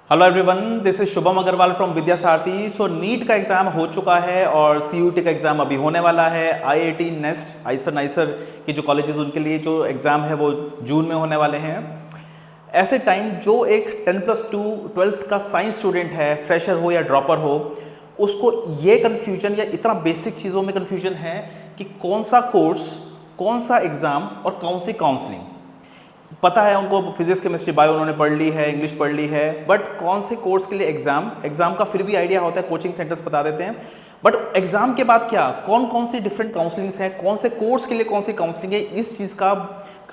Hello everyone, this is Shubham Agarwal from Vidya Sarathi. So NEET का exam हो चुका है और सीयूटी का एग्जाम अभी होने वाला है। आईआईटी नेस्ट आइसर नाइसर की जो कॉलेजेस उनके लिए जो एग्जाम है वो जून में होने वाले हैं। ऐसे टाइम जो एक 10+2 ट्वेल्थ का साइंस स्टूडेंट है, फ्रेशर हो या ड्रॉपर हो, उसको ये कन्फ्यूजन या इतना बेसिक चीज़ों में कन्फ्यूजन है कि कौन सा कोर्स, कौन सा एग्ज़ाम और कौन सी काउंसलिंग। पता है उनको फिजिक्स केमिस्ट्री बायो उन्होंने पढ़ ली है, इंग्लिश पढ़ ली है, बट कौन से कोर्स के लिए एग्जाम का फिर भी आइडिया होता है, कोचिंग सेंटर्स बता देते हैं। बट एग्जाम के बाद क्या, कौन कौन सी डिफरेंट काउंसलिंग्स हैं, कौन से कोर्स के लिए कौन सी काउंसलिंग है, इस चीज़ का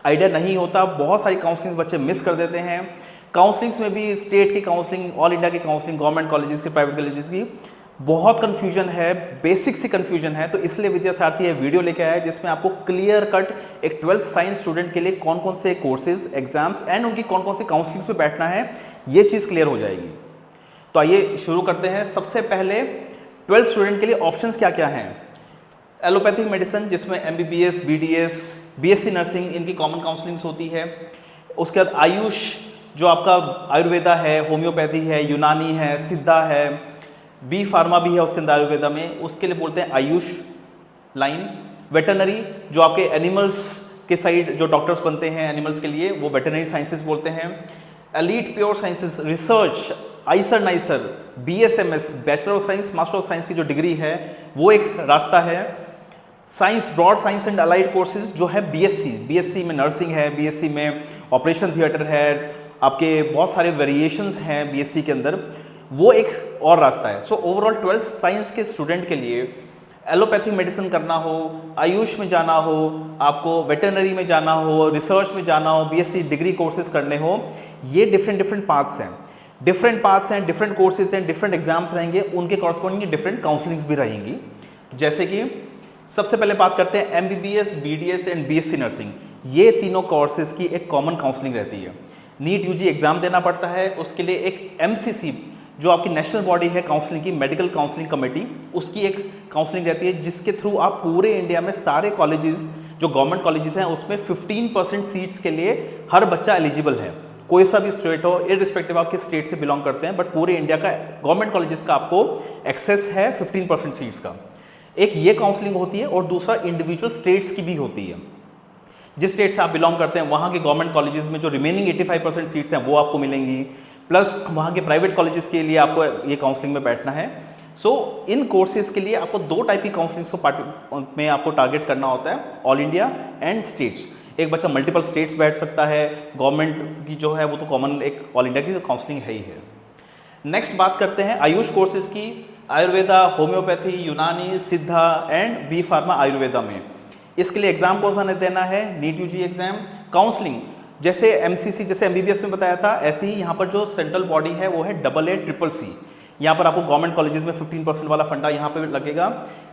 आइडिया नहीं होता। बहुत सारी काउंसलिंग्स बच्चे मिस कर देते हैं। काउंसलिंग्स में भी स्टेट की काउंसलिंग, ऑल इंडिया की काउंसलिंग, गवर्नमेंट कॉलेजेस की, प्राइवेट कॉलेजेस की, बहुत कन्फ्यूजन है, बेसिक सी कन्फ्यूजन है। तो इसलिए विद्या सारथी ये वीडियो लेके आया है जिसमें आपको क्लियर कट एक 12th साइंस स्टूडेंट के लिए कौन कौन से कोर्सेज, एग्जाम्स एंड उनकी कौन कौन सी काउंसलिंग्स में बैठना है, ये चीज़ क्लियर हो जाएगी। तो आइए शुरू करते हैं। सबसे पहले 12th स्टूडेंट के लिए ऑप्शंस क्या क्या हैं। एलोपैथिक मेडिसिन जिसमें MBBS, BDS, BSc नर्सिंग, इनकी कॉमन काउंसलिंग्स होती है। उसके बाद आयुष जो आपका आयुर्वेदा है, होम्योपैथी है, यूनानी है, सिद्धा है, बी फार्मा भी है उसके अंदर आयुर्वेदा में, उसके लिए बोलते हैं आयुष लाइन। वेटरनरी जो आपके एनिमल्स के साइड जो डॉक्टर्स बनते हैं एनिमल्स के लिए, वो वेटरनरी साइंसेस बोलते हैं। Elite pure sciences research IISER NISER, BSMS bachelor of science master of science की जो डिग्री है वो एक रास्ता है। Science broad science and allied courses जो है BSc में नर्सिंग है, BSc में ऑपरेशन थिएटर है, आपके बहुत सारे वेरिएशंस हैं BSc के अंदर, वो एक और रास्ता है। सो ओवरऑल 12th साइंस के स्टूडेंट के लिए एलोपैथिक मेडिसिन करना हो, आयुष में जाना हो, आपको वेटरनरी में जाना हो, रिसर्च में जाना हो, BSc डिग्री कोर्सेज करने हो, ये डिफरेंट पाथ्स हैं, डिफरेंट कोर्सेज हैं, डिफरेंट एग्जाम्स रहेंगे, उनके कॉरस्पॉन्डिंग डिफरेंट काउंसलिंग्स भी रहेंगी। जैसे कि सबसे पहले बात करते हैं MBBS, BDS and BSc nursing. ये तीनों कोर्सेज की एक कॉमन काउंसलिंग रहती है। नीट UG एग्जाम देना पड़ता है, उसके लिए एक MCC जो आपकी नेशनल बॉडी है काउंसलिंग की, मेडिकल काउंसलिंग कमेटी, उसकी एक काउंसलिंग रहती है जिसके थ्रू आप पूरे इंडिया में सारे कॉलेजेस जो गवर्नमेंट कॉलेजेस हैं उसमें 15% सीट्स के लिए हर बच्चा एलिजिबल है। कोई सा भी स्टेट हो, इररिस्पेक्टिव आप किस स्टेट से बिलोंग करते हैं, बट पूरे इंडिया का गवर्नमेंट कॉलेजेस का आपको एक्सेस है 15% सीट्स का। एक ये काउंसलिंग होती है और दूसरा इंडिविजुअल स्टेट्स की भी होती है। जिस स्टेट से आप बिलोंग करते हैं वहाँ के गवर्नमेंट कॉलेजेस में जो रिमेनिंग 85% सीट्स हैं वो आपको मिलेंगी, प्लस वहाँ के प्राइवेट कॉलेजेस के लिए आपको ये काउंसलिंग में बैठना है। सो इन कोर्सेज के लिए आपको दो टाइप की काउंसलिंग्स को में आपको टारगेट करना होता है, ऑल इंडिया एंड स्टेट्स। एक बच्चा मल्टीपल स्टेट्स बैठ सकता है, गवर्नमेंट की जो है वो तो कॉमन एक ऑल इंडिया की काउंसलिंग है ही है। नेक्स्ट बात करते हैं आयुष कोर्सेज की। आयुर्वेदा, होम्योपैथी, यूनानी, सिद्धा एंड बी फार्मा आयुर्वेदा में इसके लिए एग्जाम कौन सा देना है, नीट UG एग्जाम। काउंसलिंग जैसे MCC, जैसे MBBS में बताया था, ऐसे ही यहाँ पर जो सेंट्रल बॉडी है वो है AA CCC। यहाँ पर आपको गवर्नमेंट कॉलेजेस में 15% वाला फंडा यहाँ पे लगेगा।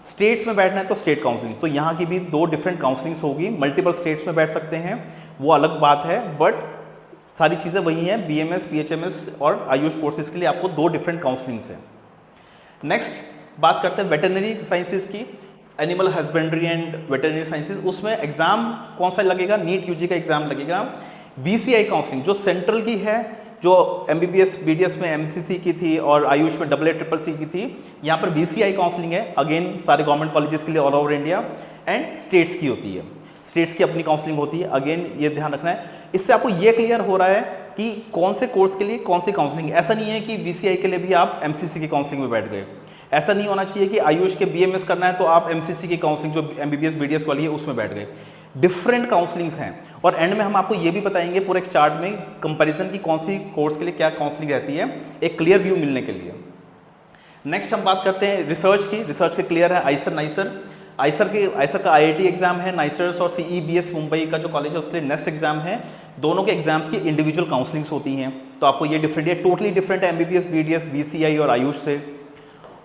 स्टेट्स में बैठना है तो स्टेट काउंसलिंग, तो यहाँ की भी दो डिफरेंट काउंसलिंग्स होगी। मल्टीपल स्टेट्स में बैठ सकते हैं वो अलग बात है, बट सारी चीज़ें वही हैं। BMS, PHMS और आयुष कोर्सेज के लिए आपको दो डिफरेंट काउंसलिंग्स हैं। नेक्स्ट बात करते हैं वेटरनरी साइंसेज की, animal husbandry and veterinary sciences. उसमें एग्जाम कौन सा लगेगा, नीट UG का एग्जाम लगेगा। VCI काउंसलिंग जो सेंट्रल की है, जो MBBS BDS में MCC की थी और आयुष में AA CCC की थी, यहाँ पर VCI काउंसलिंग है। अगेन सारे गवर्नमेंट कॉलेजेस के लिए all over India, and states की होती है, स्टेट्स की अपनी काउंसलिंग होती है। अगेन ये ध्यान रखना है, इससे आपको ये क्लियर हो रहा है कि कौन से कोर्स के लिए कौन सी काउंसलिंग। ऐसा नहीं है कि VCI के लिए भी आप MCC की काउंसलिंग में बैठ गए, ऐसा नहीं होना चाहिए कि आयुष के BMS करना है तो आप MCC की काउंसलिंग जो MBBS BDS वाली है उसमें बैठ गए। डिफरेंट काउंसलिंग्स हैं और एंड में हम आपको ये भी बताएंगे पूरे एक चार्ट में कंपैरिजन की कौन सी कोर्स के लिए क्या काउंसलिंग रहती है, एक क्लियर व्यू मिलने के लिए। नेक्स्ट हम बात करते हैं रिसर्च की। रिसर्च के क्लियर है आइसर नाइसर। आइसर का IIT एग्जाम है, नाइसर्स और CEBS मुंबई का जो कॉलेज है उसके लिए नेक्स्ट एग्जाम है। दोनों के एग्जाम्स की इंडिविजुअल काउंसलिंग्स होती हैं, तो आपको ये डिफरेंट, ये टोटली डिफरेंट है MBBS BDS VCI और आयुष से।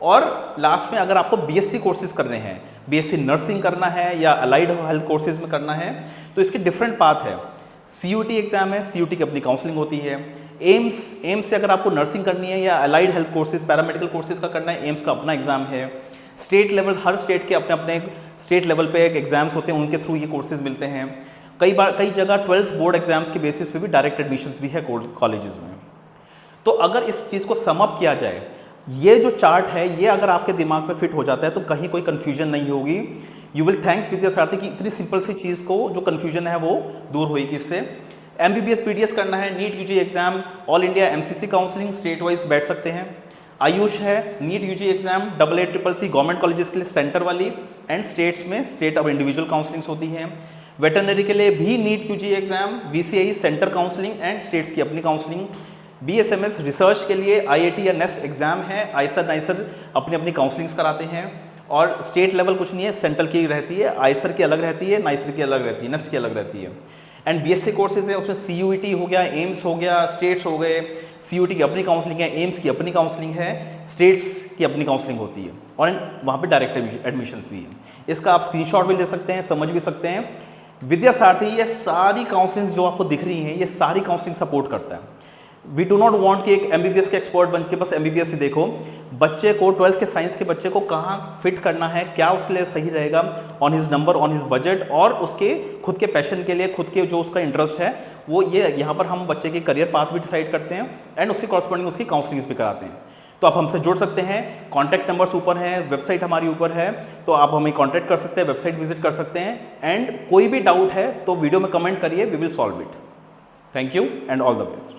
और लास्ट में अगर आपको BSc कोर्सेज करने हैं, BSc नर्सिंग करना है या अलाइड हेल्थ कोर्सेज में करना है, तो इसके डिफरेंट पाथ है। CUT एग्जाम है, CUT की अपनी काउंसलिंग होती है। एम्स से अगर आपको नर्सिंग करनी है या allied health courses, paramedical courses का करना है, एम्स का अपना एग्जाम है। स्टेट लेवल, हर स्टेट के अपने अपने स्टेट लेवल पे एक एग्जाम्स होते हैं, उनके थ्रू ये कोर्सेज मिलते हैं। कई जगह 12th बोर्ड एग्जाम्स के बेसिस पे भी डायरेक्ट एडमिशन्स भी है कॉलेजेस में। तो अगर इस चीज़ को सम अप किया जाए, ये जो चार्ट है ये अगर आपके दिमाग में फिट हो जाता है तो कहीं कोई कन्फ्यूजन नहीं होगी। यू विल थैंक्स विद्या सारथी की इतनी सिंपल सी चीज़ को जो कन्फ्यूजन है वो दूर होगी इससे। MBBS PDS करना है, NEET UG exam, all India MCC counselling state wise बैठ सकते हैं। आयुष है, NEET UG exam, AA CCC government colleges के लिए सेंटर वाली, एंड स्टेट्स में स्टेट अब इंडिविजुअल काउंसलिंग्स होती हैं। वेटरनरी के लिए भी NEET UG exam, VCI centre counselling and states की अपनी काउंसलिंग। BSMS रिसर्च के लिए IIT या नेस्ट एग्जाम है, आइसर नाइसर अपनी अपनी काउंसलिंग्स कराते हैं, और स्टेट लेवल कुछ नहीं है, सेंट्रल की रहती है, आइसर की अलग रहती है, नाइसर की अलग रहती है, नेस्ट की अलग रहती है। एंड BSc कोर्सेज है, उसमें CUET हो गया, एम्स हो गया, स्टेट्स हो गए, CUET की अपनी काउंसलिंग है, एम्स की अपनी काउंसलिंग है, स्टेट्स की अपनी काउंसलिंग होती है, और वहाँ पे डायरेक्ट एडमिशन्स भी है। इसका आप स्क्रीनशॉट भी ले सकते हैं, समझ भी सकते हैं। विद्या सारथी ये सारी काउंसलिंग जो आपको दिख रही हैं, ये सारी काउंसलिंग सपोर्ट करता है। वी डू नॉट वांट कि एक MBBS के एक्सपर्ट बन के बस MBBS ही देखो, बच्चे को 12th के साइंस के बच्चे को कहाँ फिट करना है, क्या उसके लिए सही रहेगा, on his number, on his budget, और उसके खुद के पैशन के लिए, खुद के जो उसका इंटरेस्ट है वो, ये यहाँ पर हम बच्चे के करियर पाथ भी डिसाइड करते हैं एंड उसके कॉरस्पॉन्डिंग उसकी काउंसलिंग्स भी कराते हैं। तो आप हमसे जुड़ सकते हैं, कॉन्टैक्ट नंबर्स ऊपर हैं, वेबसाइट हमारी ऊपर है, तो आप हमें कॉन्टैक्ट कर सकते हैं, वेबसाइट विजिट कर सकते हैं, एंड कोई भी डाउट है तो वीडियो में कमेंट करिए, we will solve it. Thank you and all the best.